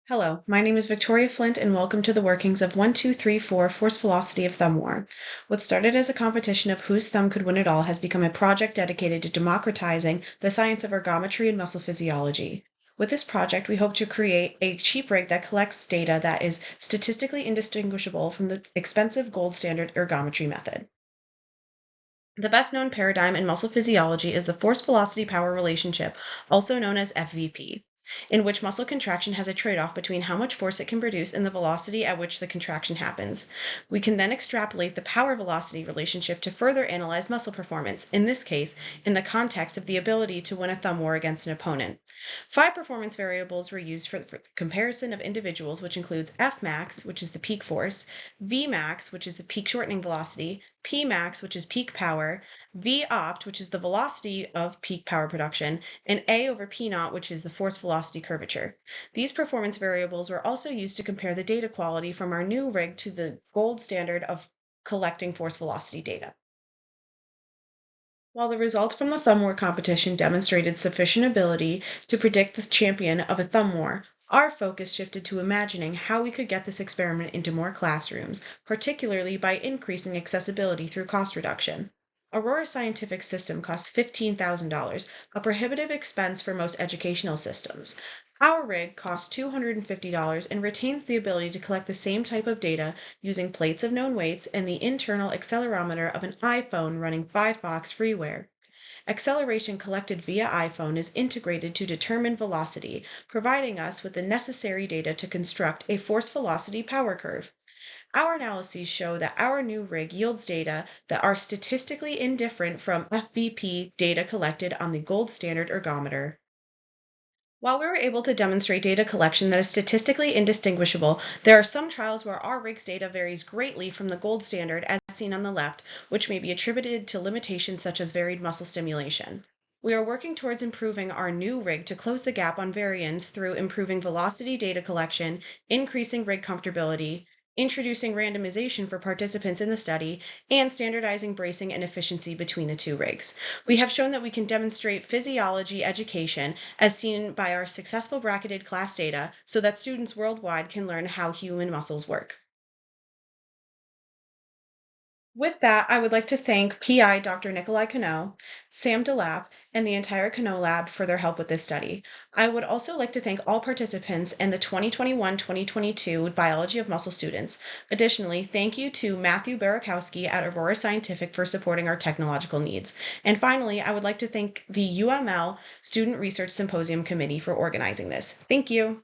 Hello, my name is Victoria Flint and welcome to the workings of 1, 2, 3, 4 Force Velocity of Thumb War. What started as a competition of whose thumb could win it all has become a project dedicated to democratizing the science of ergometry and muscle physiology. With this project, we hope to create a cheap rig that collects data that is statistically indistinguishable from the expensive gold standard ergometry method. The best known paradigm in muscle physiology is the force velocity power relationship, also known as FVP, in which muscle contraction has a trade-off between how much force it can produce and the velocity at which the contraction happens. We can then extrapolate the power velocity relationship to further analyze muscle performance, in this case, in the context of the ability to win a thumb war against an opponent. 5 performance variables were used for the comparison of individuals, which includes Fmax, which is the peak force, Vmax, which is the peak shortening velocity, Pmax, which is peak power, Vopt, which is the velocity of peak power production, and A over P0, which is the force velocity curvature. These performance variables were also used to compare the data quality from our new rig to the gold standard of collecting force velocity data. While the results from the thumb war competition demonstrated sufficient ability to predict the champion of a thumb war, our focus shifted to imagining how we could get this experiment into more classrooms, particularly by increasing accessibility through cost reduction. Aurora Scientific System costs $15,000, a prohibitive expense for most educational systems. Our rig costs $250 and retains the ability to collect the same type of data using plates of known weights and the internal accelerometer of an iPhone running Vmax freeware. Acceleration collected via iPhone is integrated to determine velocity, providing us with the necessary data to construct a force velocity power curve. Our analyses show that our new rig yields data that are statistically indifferent from FVP data collected on the gold standard ergometer. While we were able to demonstrate data collection that is statistically indistinguishable, there are some trials where our rig's data varies greatly from the gold standard as seen on the left, which may be attributed to limitations such as varied muscle stimulation. We are working towards improving our new rig to close the gap on variance through improving velocity data collection, increasing rig comfortability, introducing randomization for participants in the study, and standardizing bracing and efficiency between the two rigs. We have shown that we can demonstrate physiology education as seen by our successful bracketed class data so that students worldwide can learn how human muscles work. With that, I would like to thank PI Dr. Nicolai Konow, Sam DeLapp, and the entire Konow lab for their help with this study. I would also like to thank all participants and the 2021-2022 Biology of Muscle students. Additionally, thank you to Matthew Barakowski at Aurora Scientific for supporting our technological needs. And finally, I would like to thank the UML Student Research Symposium Committee for organizing this. Thank you.